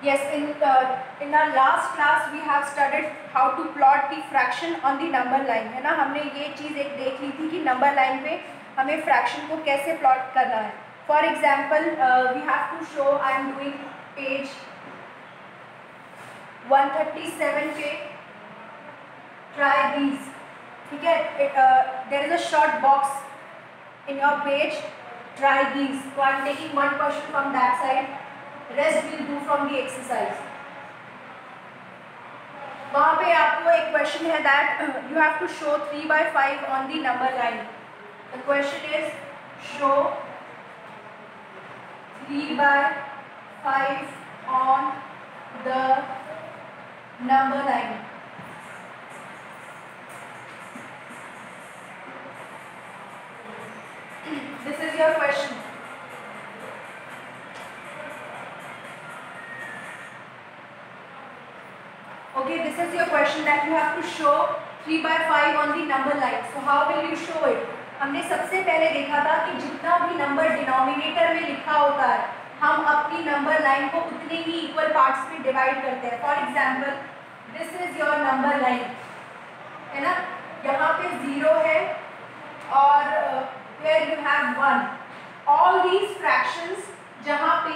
Yes, in our last class we have studied how to plot the fraction on the number line, है ना. हमने ये चीज़ एक देख ली थी कि नंबर लाइन पे हमें फ्रैक्शन को कैसे प्लॉट करना है. For example we have to show, I am doing page 137 पे, ट्राई दीज. ठीक है, there is a short box in your page, try these. So I am taking one question from that side, rest will do from the exercise. वहाँ पे आपको एक question है that you have to show 3/5 on the number line. The question is show 3/5 on the number line. This is your question. Okay, this is your question that you have to show 3/5 on the number line. So how will you show it? हमने सबसे पहले देखा था कि जितना भी number denominator में लिखा होता है हम अपनी नंबर लाइन को उतने ही इक्वल पार्ट्स में डिवाइड करते हैं. For example this is your number line, है ना. यहाँ पे 0 है और here you have 1. All these fractions जहाँ पे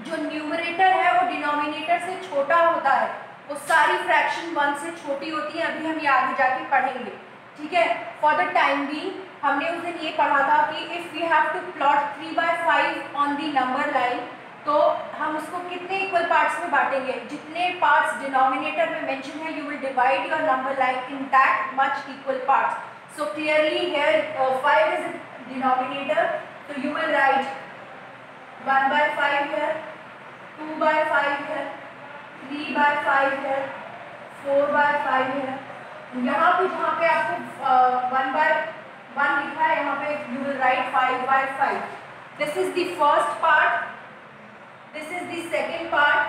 जो न्यूमरेटर है वो डिनोमिनेटर से छोटा होता है, वो सारी फ्रैक्शन 1 से छोटी होती है. अभी हम ये आगे जाके पढ़ेंगे. ठीक है, फॉर द टाइम बीइंग हमने उस दिन ये पढ़ा था कि if we have to plot 3/5 on the number line, तो हम उसको कितने इक्वल पार्ट्स में बांटेंगे. जितने पार्ट्स डिनोमिनेटर में मेंशन है you will divide your number line in that much equal parts. So clearly here 5 is denominator, तो you will write 1/5 here, 2/5 here, 3/5 here, 4/5 here. यहाँ पे जहाँ पे आपको 1/1 लिखा है यहाँ पे you will write 5/5. This is the first part, this is the second part,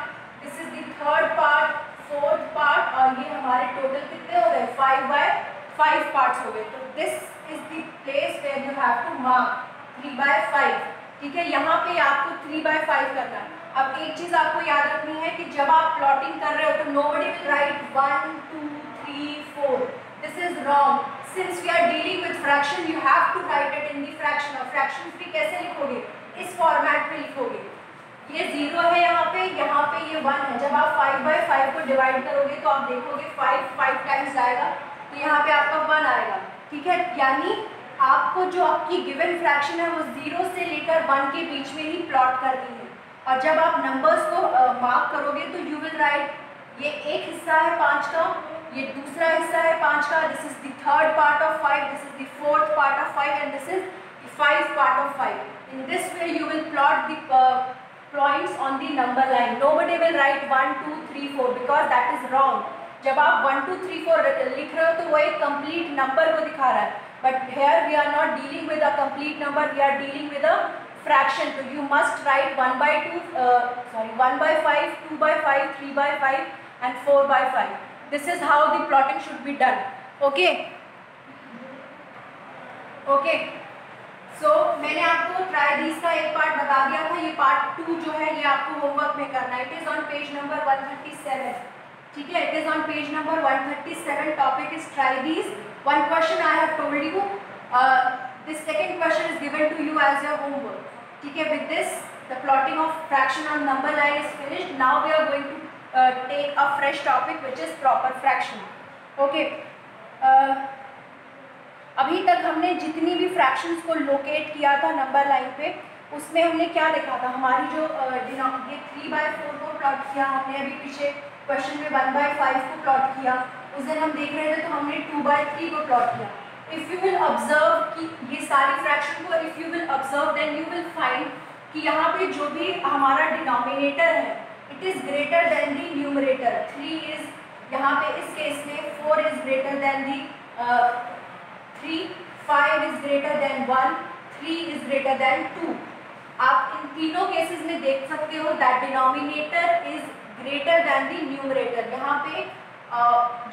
this is the third part, fourth part, और ये हमारे टोटल कितने हो गए 5/5 पार्ट्स हो गए. तो this is the place where you have to mark 3/5. ठीक है, यहाँ पे आपको 3/5 करना है. अब एक चीज़ आपको याद रखनी है कि जब आप प्लॉटिंग कर रहे हो तो nobody will write 1 2 3 4. This is wrong. Since we are dealing with fraction, you have to write it in the fraction. और fractions भी कैसे लिखोगे, इस फॉर्मेट में लिखोगे. ये 0 है यहाँ पे ये 1 है. जब आप 5/5 को डिवाइड करोगे तो आप देखोगे 5 टाइम्स आएगा, तो यहाँ पे आपका 1 आएगा. ठीक है, यानी आपको जो आपकी गिवन फ्रैक्शन है वो 0 से लेकर 1 के बीच में ही प्लॉट करनी है. और जब आप नंबर्स को मार्क करोगे तो यू विल राइट, ये एक हिस्सा है 5 का, ये दूसरा हिस्सा है 5 का, this is the third part of 5, this is the fourth part of 5 and this is the 5 part of 5. In this way you will plot the points on the number line. Nobody will write 1 2 3 4 because that is wrong. जब आप 1 2 3 4 लिख रहे हो तो वो एक complete number को दिखा रहा है. But here we are not dealing with a complete number, we are dealing with a fraction. So you must write 1/5, 2/5, 3/5 and 4/5. This is how the plotting should be done. Okay. Okay. So मैंने आपको try these का एक part बता दिया था. ये part 2 जो है ये आपको होमवर्क में करना है. It is on page number 137. ठीक है, it is on page number 137. Topic is try these. One question I have told you. This second question is given to you as your homework. ठीक है, with this the plotting of fraction on number line is finished. Now we are going to take a fresh topic which is proper fraction. Okay. अभी तक हमने जितनी भी fractions को locate किया था नंबर लाइन पे, उसमें हमने क्या देखा था. हमारी जो ये 3/4 को प्लॉट किया हमने. अभी पीछे क्वेश्चन में 1/5 को प्लॉट किया. उस दिन हम देख रहे थे तो हमने 2/3 को प्लॉट किया. इफ़ यू विल ऑब्जर्व कि ये सारी फ्रैक्शन को if you will observe then you will find कि यहाँ पे जो भी हमारा डिनोमिनेटर है it is greater than the numerator. 3 is यहाँ पे इस केस में 4 is greater than the 3, 5 is greater than 1, 3 is greater than 2. आप इन तीनों केसेस में देख सकते हो that denominator is greater than the numerator. यहाँ पे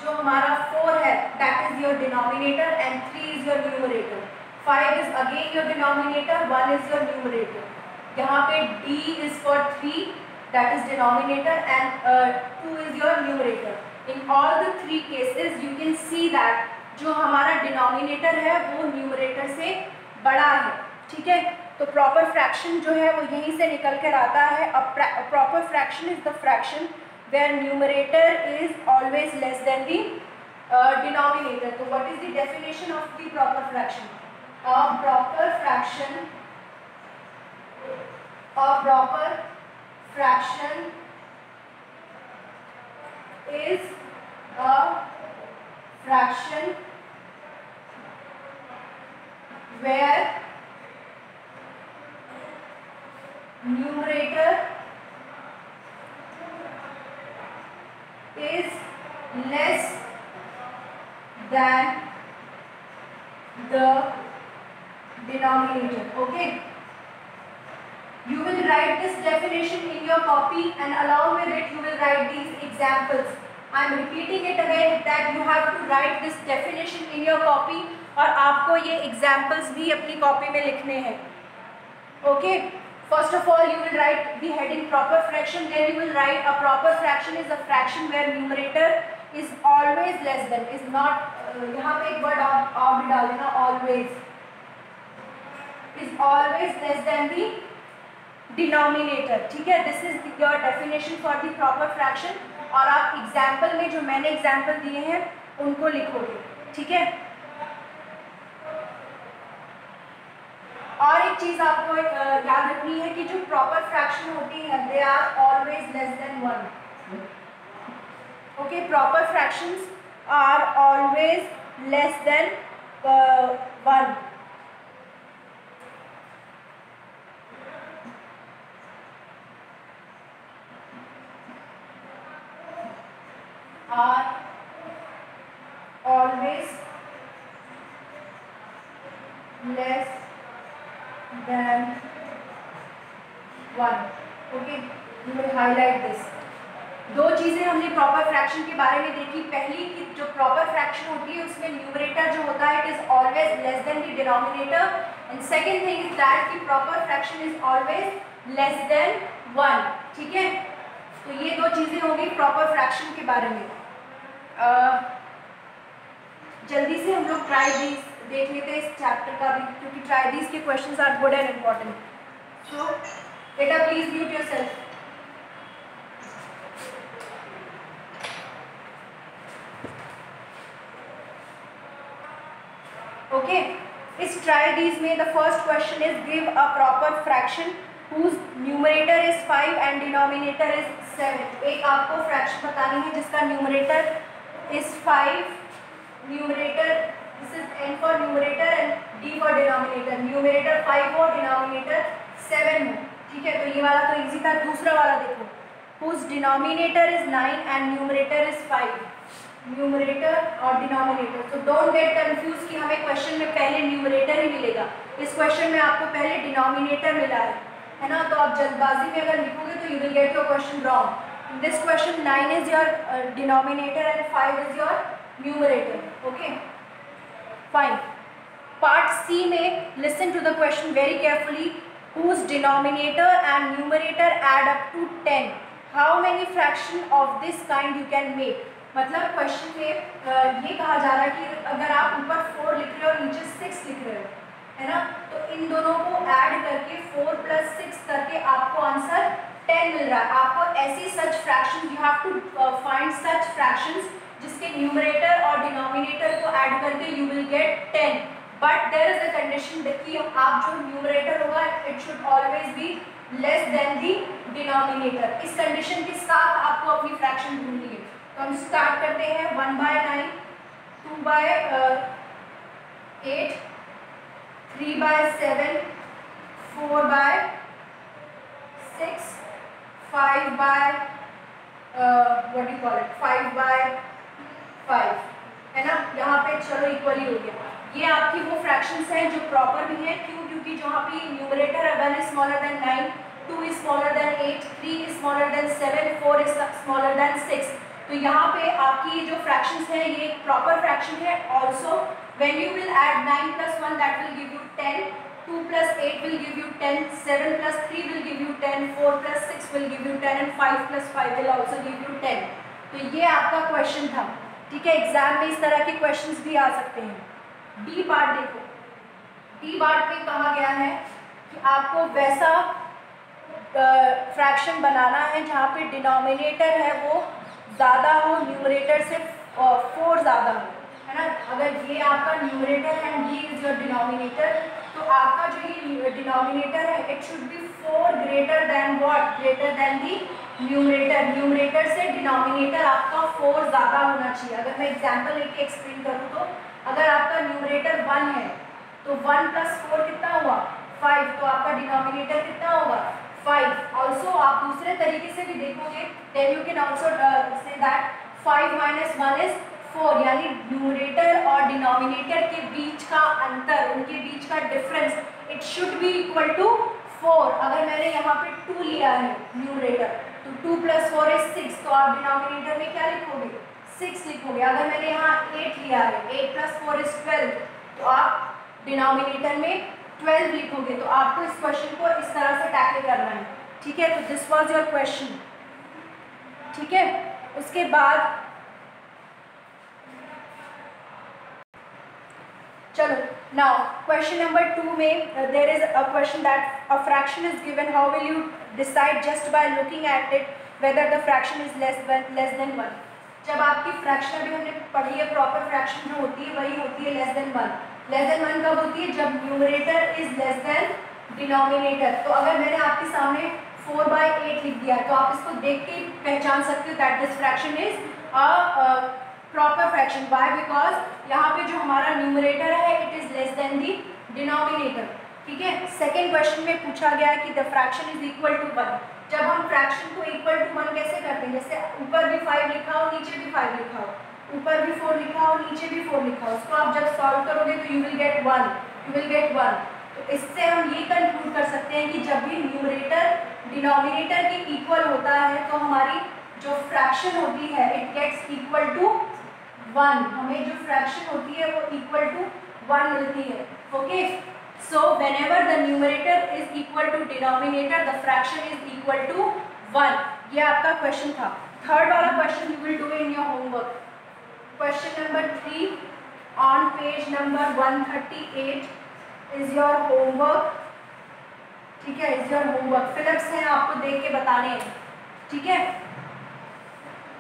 जो हमारा 4 है that is your denominator and 3 is your numerator. 5 is again your denominator, 1 is your numerator. यहाँ पे D is for 3 that is denominator, and 2 is your numerator. In all the three cases you can see that जो हमारा denominator है वो numerator से बड़ा है, ठीक है। तो प्रॉपर फ्रैक्शन जो है वो यहीं से निकल कर आता है। अब proper fraction is the fraction where numerator is always less than the denominator. तो what is the definition of the proper fraction? A proper fraction is a fraction where numerator is less than the denominator. Okay, you will write this definition in your copy and along with it you will write these examples. I am repeating it again that you have to write this definition in your copy और आपको ये examples भी अपनी copy में लिखने हैं। Okay, first of all you will write the heading proper fraction, then you will write a proper fraction is a fraction where numerator is always less than, is not यहाँ पे एक word और भी डाल देना, always is always less than the denominator, ठीक है। This is your definition for the proper fraction और आप एग्जाम्पल में जो मैंने एग्जाम्पल दिए हैं उनको लिखोगे, ठीक है। और एक चीज आपको याद रखनी है कि जो प्रॉपर फ्रैक्शन होती है they are always less than 1। Okay, proper fractions are always less than 1। are always less than 1. Okay, you will highlight this. दो चीज़ें हमने प्रॉपर फ्रैक्शन के बारे में देखी। पहली कि जो प्रॉपर फ्रैक्शन होती है उसमें न्यूमरेटर जो होता है it is always less than the denominator, and second thing is that कि proper fraction is always less than 1, ठीक है। तो ये दो चीज़ें होंगी प्रॉपर फ्रैक्शन के बारे में। जल्दी से हम लोग ट्राई दीज देख लेते हैं इस चैप्टर का भी, क्योंकि ट्राई दीज के questions are good and important. So बेटा प्लीज म्यूट योरसेल्फ। ओके, इस ट्राई दीज में the first question is give a proper fraction whose numerator is 5 and denominator is 7। एक आपको फ्रैक्शन बतानी है जिसका numerator is 5, numerator this is n for numerator and d for denominator, numerator 5 हो denominator 7 हो, ठीक है। तो ये वाला तो इजी था। दूसरा वाला देखो, whose denominator is 9 and numerator is 5, numerator और डिनोमिनेटर। तो डोंट गेट कंफ्यूज कि हमें क्वेश्चन में पहले न्यूमरेटर ही मिलेगा, इस क्वेश्चन में आपको पहले डिनोमिनेटर मिला है ना। तो आप जल्दबाजी में अगर लिखोगे तो you will get your question wrong. In this question 9 is your denominator and 5 is your numerator. Okay fine. Part C में listen to the question very carefully. whose denominator and numerator add up to 10, how many fraction of this kind you can make। मतलब question में ये कहा जा रहा है कि अगर आप ऊपर 4 लिख रहे हो और नीचे 6 लिख रहे हो, है ना, तो इन दोनों को ऐड करके 4 + 6 करके आपको आंसर 10 मिल रहा है। आपको ऐसी such fraction, you have to find such fractions जिसके न्यूमरेटर और डिनोमिनेटर को ऐड करके you will get 10, but there is a condition कि आप जो न्यूमरेटर होगा it should always be less than the denominator. इस कंडीशन के साथ आपको अपनी फ्रैक्शन ढूंढनी है। तो हम स्टार्ट करते हैं 1/9, 2/8, 3/7, 4/6, 5/5, है ना। यहाँ पे चलो इक्वली हो गया। ये आपकी वो फ्रैक्शंस हैं जो प्रॉपर भी हैं। क्यों? क्योंकि जो यहाँ पे numerator 1 is smaller than 9, 2 is smaller than 8, 3 is smaller than 7, 4 is smaller than 6। तो यहाँ पे आपकी जो फ्रैक्शंस है ये प्रॉपर फ्रैक्शन है। Also when you will add 9 + 1 that will give you 10, 2 plus 8 will give you 10, 7 plus 3 will give you 10, 4 plus 6 will give you 10 and 5 plus 5 will also give you 10. तो ये आपका क्वेश्चन था, ठीक है। Exam में इस तरह के क्वेश्चंस भी आ सकते हैं। डी पार्ट देखो, डी पार्ट में कहा गया है कि आपको वैसा फ्रैक्शन बनाना है जहाँ पे डिनोमिनेटर है वो ज़्यादा हो, न्यूमरेटर से 4 ज़्यादा हो, है ना। अगर ये आपका न्यूमरेटर है एंड ये इज योर डिनोमिनेटर, तो आपका जो ये डिनोमिनेटर है it should B 4 greater than what, greater than the numerator. Numerator से डिनोमिनेटर आपका 4 ज़्यादा होना चाहिए। अगर मैं एग्जांपल लेके एक्सप्लेन करूँ तो अगर आपका न्यूमरेटर 1 है तो 1 plus 4 कितना हुआ 5, तो आपका डिनोमिनेटर कितना होगा 5। ऑल्सो आप दूसरे तरीके से भी देखोगे, then you can also say that 5 minus 1 is 4, यानी न्यूमरेटर और डिनोमिनेटर के बीच का अंतर, उनके बीच का difference it should be equal to 4। अगर मैंने यहाँ पे 2 लिया है न्यूमरेटर, तो 2 plus 4 is 6, तो आप डिनोमिनेटर में क्या लिखोगे 6 लिखोगे। अगर मैंने यहाँ 8 लिया है, 8 plus 4 is 12, तो आप डिनोमिनेटर में 12 लिखोगे। तो आपको इस क्वेश्चन को इस तरह से टैकल करना है, ठीक है। तो दिस वाज योर क्वेश्चन, ठीक है। उसके बाद चलो नाउ क्वेश्चन नंबर 2 में there is a question that a fraction is given, how will you decide just by looking at it whether the fraction is less than 1। जब आपकी fraction अभी हमने पढ़ी है, प्रॉपर फ्रैक्शन जो होती है वही होती है लेस देन 1। लेस देन 1 कब होती है, जब numerator is less than denominator. तो अगर मैंने आपके सामने 4/8 लिख दिया तो आप इसको देख के पहचान सकते हो that this fraction is a proper fraction. Why, because यहाँ पे जो हमारा न्यूमरेटर है it is less than the denominator, ठीक है। सेकेंड क्वेश्चन में पूछा गया कि the fraction is equal to 1। जब हम फ्रैक्शन को इक्वल टू 1 कैसे करते हैं, जैसे ऊपर भी 5 लिखा हो नीचे भी 5 लिखा हो, ऊपर भी 4 लिखा हो नीचे भी 4 लिखा हो, उसको आप जब सॉल्व करोगे तो यू विल गेट 1। तो इससे हम ये कंक्लूड कर सकते हैं कि जब भी न्यूमरेटर डिनोमिनेटर के इक्वल होता है तो हमारी जो फ्रैक्शन होती है इट गेट्स इक्वल टू 1। हमें जो फ्रैक्शन होती है वो इक्वल टू 1 मिलती है, okay. So whenever the numerator is equal to denominator the fraction is equal to 1। ये आपका क्वेश्चन था। थर्ड वाला question you will do in your homework. Question number 3 on page number 138 is your homework, ठीक है, is your homework. Philips हैं, आपको देख के बताने हैं, ठीक है।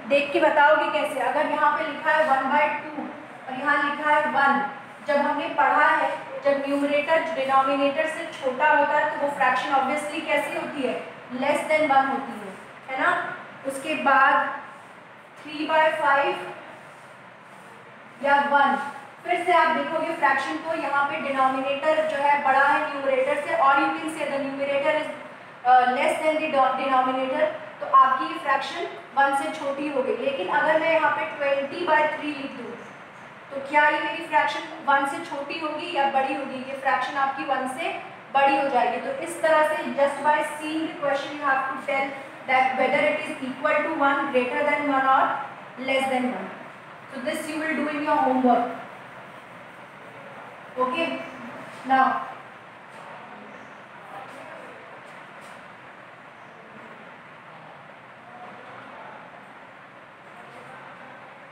देख के बताओगे कैसे, अगर यहाँ पे लिखा है 1/2 और यहाँ लिखा है 1, जब हमने पढ़ा है जब न्यूमरेटर डिनोमिनेटर से छोटा होता है तो वो फ्रैक्शन ऑब्वियसली कैसी होती है, लेस देन 1 होती है ना। उसके बाद 3/5 या 1, फिर से आप देखोगे फ्रैक्शन को, यहाँ पे डिनोमिनेटर जो है बड़ा है न्यूमरेटर से, और you can say the numerator is less than the denominator, तो आपकी ये फ्रैक्शन 1 से छोटी हो गई। लेकिन अगर मैं यहाँ पे 20/3 लिख दूँ तो क्या ये मेरी फ्रैक्शन 1 से छोटी होगी या बड़ी होगी, ये फ्रैक्शन आपकी 1 से बड़ी हो जाएगी। तो इस तरह से just by seeing the question you have to tell that whether it is equal to 1, greater than 1 और less than 1। So this you will do in your homework. Okay. Now,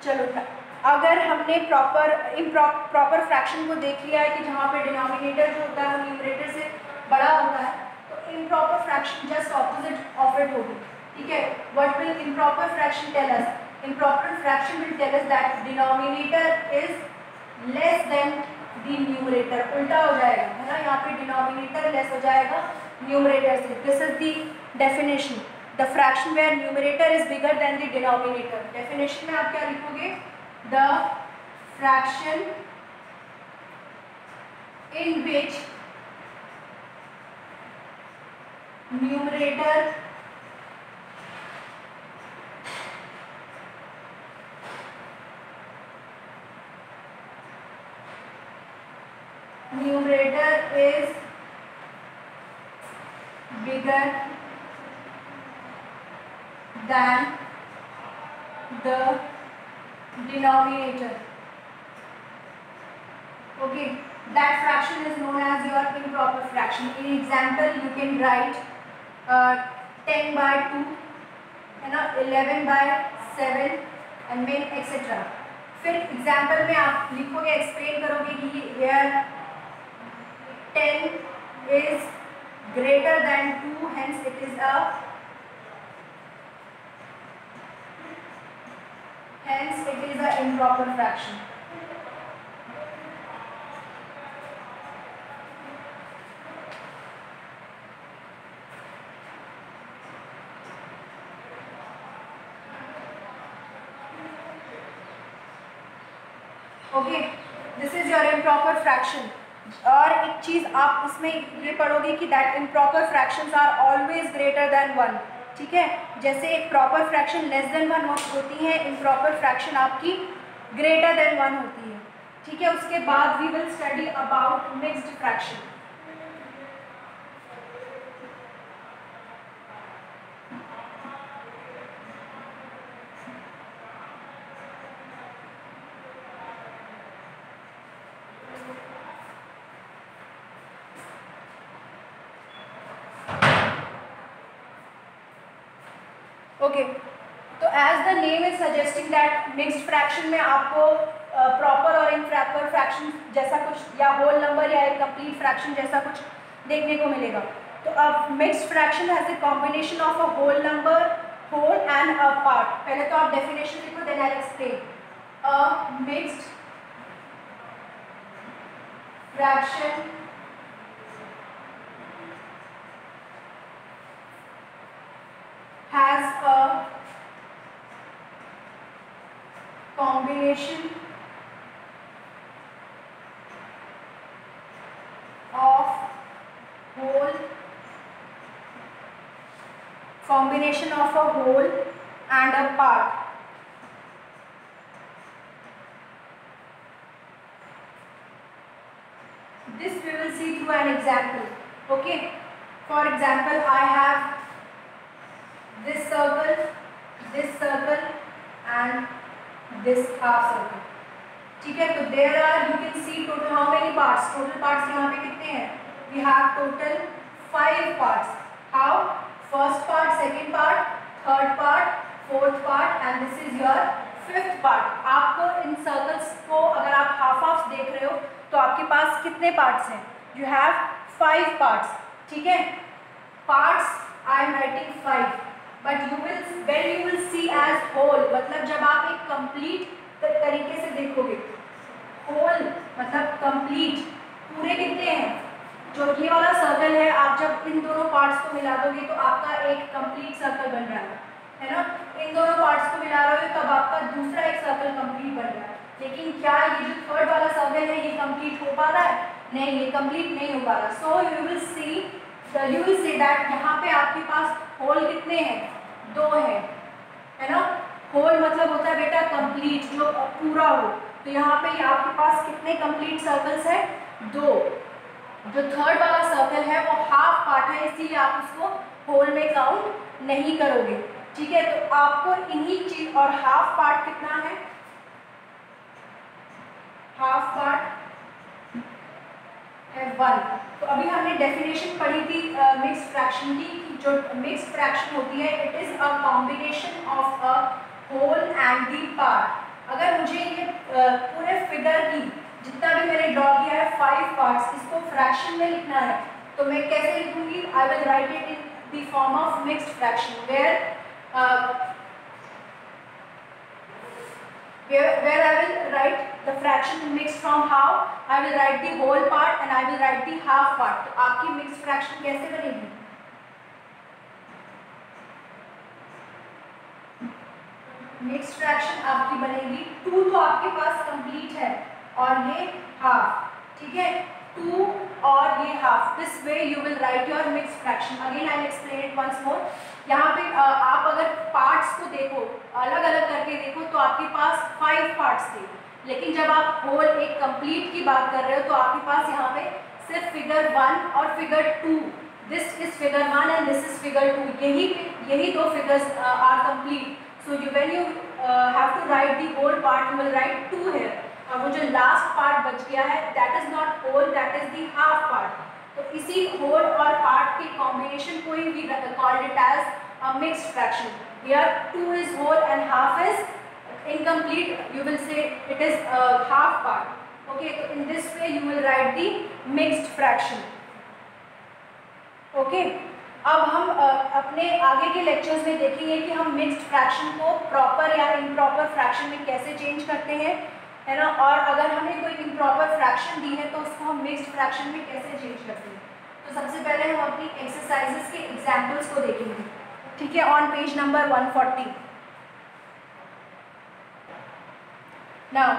चलो, अगर हमने प्रॉपर फ्रैक्शन को देख लिया है कि जहाँ पे डिनोमिनेटर जो होता है वो न्यूमरेटर से बड़ा होता है, तो improper fraction just opposite of it होगी, ठीक है। What will improper fraction tell us? Improper fraction will tell us that denominator is less than the numerator। उल्टा हो जाएगा, है ना, यहाँ पे denominator less हो जाएगा numerator से। This is the definition, the fraction where numerator is bigger than the denominator। Definition में आप क्या लिखोगे? The fraction in which numerator is bigger than the denominator, Okay, that fraction is known as your improper fraction. In example, you can write 10 by 2, है ना, 11 by 7 and then etc. फिर example में आप लिखोगे, एक्सप्लेन करोगे कि here 10 is greater than 2, hence it is a improper fraction. Okay, this is your improper fraction. और एक चीज आप इसमें ये पढ़ोगे कि that improper fractions are always greater than 1. ठीक है, जैसे प्रॉपर फ्रैक्शन लेस देन 1 होती है, इम्प्रॉपर फ्रैक्शन आपकी ग्रेटर देन 1 होती है. ठीक है, उसके बाद we will study about mixed fraction. Okay, तो as the name is suggesting that mixed fraction में आपको प्रॉपर और इम्प्रॉपर फ्रैक्शन जैसा कुछ या होल नंबर या एक कंप्लीट फ्रैक्शन जैसा कुछ देखने को मिलेगा. तो अब mixed fraction has a combination of a whole number, whole and a part. पहले तो आप डेफिनेशन लिखो, then I explain. A mixed fraction has a combination of whole and a part. This we will see through an example. Okay, for example, I have this circle and this half circle. ठीक है, तो there are, you can see total how many parts. Total parts यहाँ पे कितने हैं? We have total 5 parts. How? First part, second part, third part, fourth part and this is your fifth part. आपको इन circles को अगर आप half देख रहे हो तो आपके पास कितने parts हैं? You have 5 parts. ठीक है, parts I am writing 5. But when you will see as whole, मतलब जब आप एक कंप्लीट तरीके से देखोगे, होल मतलब कंप्लीट, पूरे कितने हैं? जो ये वाला सर्कल है, आप जब इन दोनों पार्ट्स को मिला दोगे तो आपका एक कंप्लीट सर्कल बन रहा है ना. इन दोनों पार्ट्स को मिला रहे हो तब आपका दूसरा एक सर्कल कंप्लीट बन रहा है. लेकिन क्या ये जो थर्ड वाला सर्कल है ये कंप्लीट हो पा रहा है? नहीं, ये कंप्लीट नहीं हो पा रहा. So you will see that यहाँ पे आपके पास होल कितने हैं? 2 है ना. होल मतलब होता है बेटा कंप्लीट, जो पूरा हो. तो यहाँ पे आपके पास कितने कंप्लीट सर्कल्स हैं? 2. जो थर्ड वाला सर्कल है वो हाफ पार्ट है, इसीलिए आप उसको होल में काउंट नहीं करोगे. ठीक है, तो आपको इन्हीं चीज, और हाफ पार्ट कितना है? हाफ पार्ट है 1. तो अभी हमने डेफिनेशन पढ़ी थी मिक्स्ड फ्रैक्शन की. जो मिक्स्ड फ्रैक्शन होती है, it is a combination of a whole and the part. अगर मुझे ये पूरे फिगर की जितना भी मैंने ड्रॉ किया है 5 पार्ट्स, इसको फ्रैक्शन में लिखना है तो मैं कैसे लिखूंगी? I will write it in the form of mixed fraction where I will write the fraction mixed from how I will write the whole part and I will write the half part. तो आपकी mixed fraction कैसे बनेगी? mixed fraction आपकी बनेगी 2 तो आपके पास complete है और ये half. ठीक है, 2 और ये half. This way you will write your mixed fraction. Again I will explain it once more. यहाँ पे आप अगर पार्ट्स को देखो, अलग अलग करके देखो तो आपके पास 5 पार्ट्स थे. लेकिन जब आप होल एक कंप्लीट की बात कर रहे हो तो आपके पास यहाँ पे सिर्फ फिगर 1 और figure 2. This is figure 1 and this is figure 2. यही 2 figures are complete. So when you have to write the whole part, you will write 2 here. और वो जो लास्ट पार्ट बच गया है that is not whole, that is the half part. तो इसी whole और पार्ट के कॉम्बिनेशन को ही we called it as a mixed fraction. Here 2 is whole and half is incomplete, you will say it is a half part. Okay, so in this way you will write the mixed fraction. Okay, अब हम अपने आगे के lectures में देखेंगे कि हम mixed fraction को प्रॉपर या इम्प्रॉपर फ्रैक्शन में कैसे चेंज करते हैं, है ना, और अगर हमें कोई इम्प्रॉपर फ्रैक्शन दी है तो उसको हम मिक्स्ड फ्रैक्शन में कैसे चेंज करते हैं। तो सबसे पहले हम अपनी एक्सरसाइजेस के एग्जाम्पल्स को देखेंगे, ठीक है, on page number 140। Now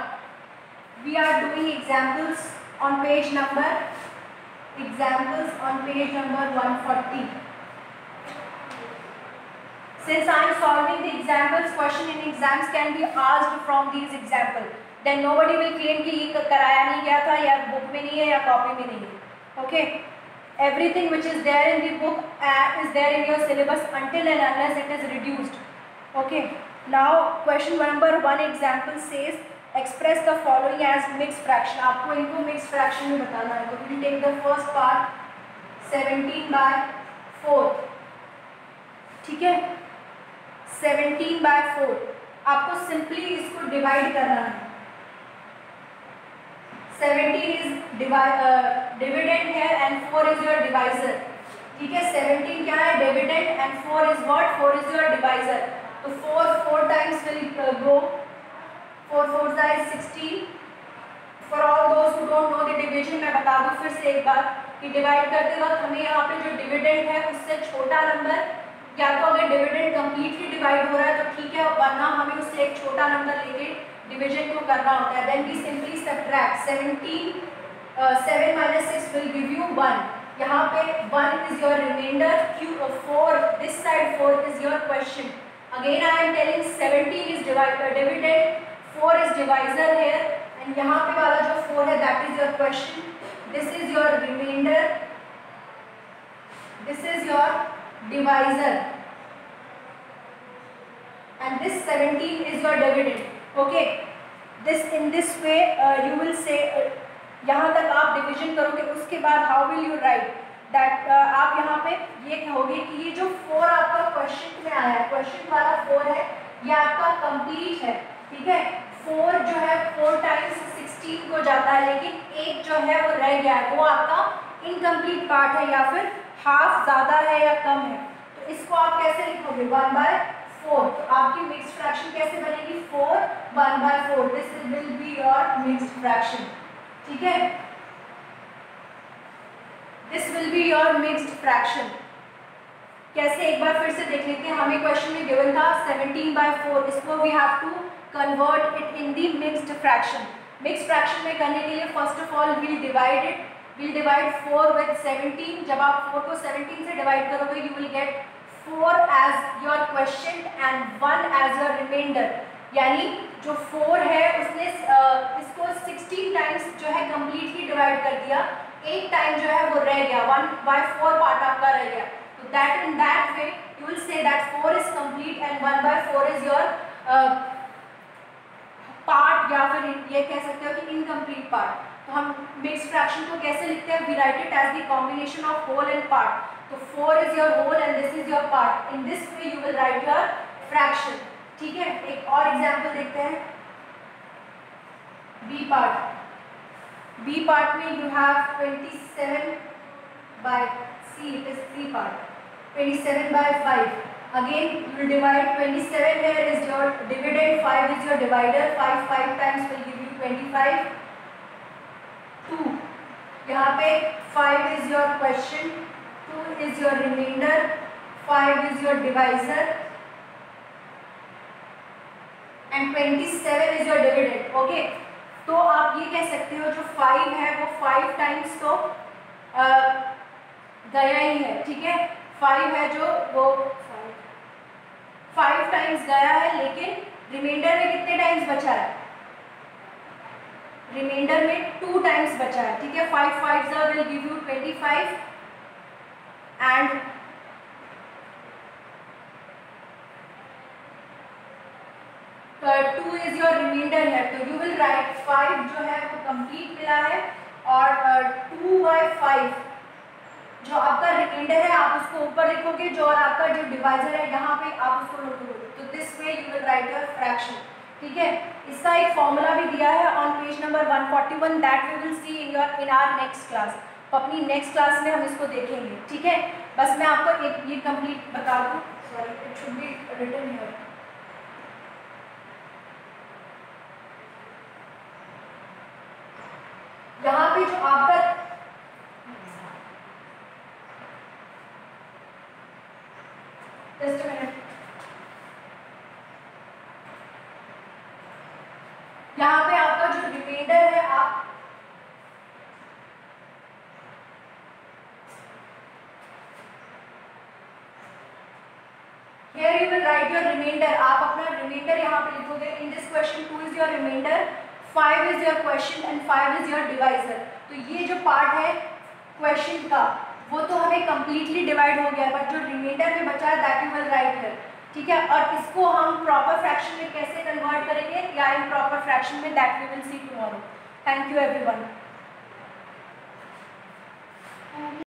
we are doing examples on page number 140. Since I am solving the examples, question in exams can be asked from these examples. Then nobody will claim कि ये कराया नहीं गया था या बुक में नहीं है या कॉपी में नहीं है। Okay, everything which is there in the book is there in your syllabus until and unless it is reduced. Okay, now question number 1 example says express the following as mixed fraction. आपको इनको mixed fraction में बताना है। तो we'll take the first part 17/4, ठीक है, 17/4 आपको simply इसको डिवाइड करना है। 17 इज डिविडेंड है एंड 4 इज योर डिवाइजर, ठीक है। 17 क्या है, dividend, and 4 is what, 4 is your divisor. तो 4 times will go, 4 4 is 16। For all those who don't know the division, मैं बता दूं फिर से एक बार कि डिवाइड करते वक्त हमें यहाँ पे जो डिविडेंड है उससे छोटा नंबर, या तो अगर डिविडेंड कंप्लीटली डिवाइड हो रहा है तो ठीक है, वरना हमें उससे एक छोटा नंबर लेके डिवीजन को करना होता है। Then we simply subtract 7 - 6 will give you 1। यहाँ पे 1 is your remainder, 4 this side 4 is your question. Again I am telling 17 is dividend, 4 is divisor here, and यहाँ पे वाला जो 4 है that is your question, this is your remainder, this is your divisor, and this 17 is your dividend. Okay, this in this way you will say यहाँ तक आप division करोगे, उसके बाद how will you write that आप यहाँ पे ये कहोगे कि ये जो 4 आपका क्वेश्चन में आया है, क्वेश्चन वाला 4 है, ये आपका कंप्लीट है, ठीक है। 4 जो है 4 टाइम्स 16 को जाता है, लेकिन एक जो है वो रह गया है, वो आपका इनकम्प्लीट पार्ट है या फिर हाफ ज़्यादा है या कम है। तो इसको आप कैसे लिखोगे, 1/4। तो आपकी मिक्स्ड फ्रैक्शन कैसे बनेगी, 4 1/4, this will be your mixed fraction, ठीक है, this will be your mixed fraction. कैसे, एक बार फिर से देख लेते हैं। हमें क्वेश्चन में गिवन था 17/4, इसको we have to convert it in the mixed fraction. Mixed fraction में करने के लिए first of all we'll divide it, we'll divide 4 with 17। जब आप 4 को 17 से डिवाइड करोगे you will get 4 as your quotient and 1 as your remainder। यानी जो 4 है उसने इसको 16 टाइम्स जो है कम्प्लीटली डिवाइड कर दिया, एक टाइम जो है वो रह गया, 1/4 पार्ट आपका रह गया। तो that in that way you will say that 4 is complete and 1/4 is your part, या फिर ये कह सकते हो कि इनकम्प्लीट पार्ट। तो हम मिक्स्ड फ्रैक्शन को कैसे लिखते हैं, we write it as the combination of whole and part. तो 4 is your whole and this is your part, in this way you will write your fraction, ठीक है। एक और एग्जांपल देखते हैं, बी पार्ट। बी पार्ट में you have 27 by C, it is 3 part, 27/5। Again you will divide 27, here is your dividend, 5 is your divider, 5 times will give you 25, 2। यहाँ पे 5 is your question, 2 is your remainder, 5 is your divisor and 27 is your dividend। Okay, तो आप ये कह सकते हो जो 5 है वो 5 टाइम्स तो गया ही है, ठीक है। 5 है जो वो 5 टाइम्स गया है, लेकिन रिमाइंडर में कितने टाइम्स बचा है, रिमाइंडर में 2 टाइम्स बचा है, ठीक है। 5 5 will give you 25 and 2 is your reminder है तो यू विल राइट 5 जो है वो कंप्लीट मिला है और 2/5 जो आपका रिमाइंडर है आप उसको ऊपर लिखोगे, जो और आपका जो डिवाइजर है यहाँ पे आप उसको लिखोगे। तो this way you will write your fraction. ठीक है, इसका एक फॉर्मूला भी दिया है on page number 141 that we will see in our next class. तो अपनी नेक्स्ट क्लास में हम इसको देखेंगे। ठीक है, बस मैं आपको एक ये कंप्लीट बता दूँ, sorry it should be written here. यहाँ पे जो आपका जस्ट मिनट, यहाँ पे आपका जो रिमाइंडर है आप here you will write your remainder। आप अपना रिमाइंडर यहाँ पे लिखोगे। In this question 2 is your remainder, 5 is your question and 5 is your divisor. तो ये जो पार्ट है क्वेश्चन का वो तो हमें कंप्लीटली डिवाइड हो गया, बट जो रिमाइंडर में बचा है that you will right here. ठीक है, और इसको हम प्रॉपर फ्रैक्शन में कैसे कन्वर्ट करेंगे या इन प्रॉपर फ्रैक्शन में that we will see tomorrow. Thank you everyone.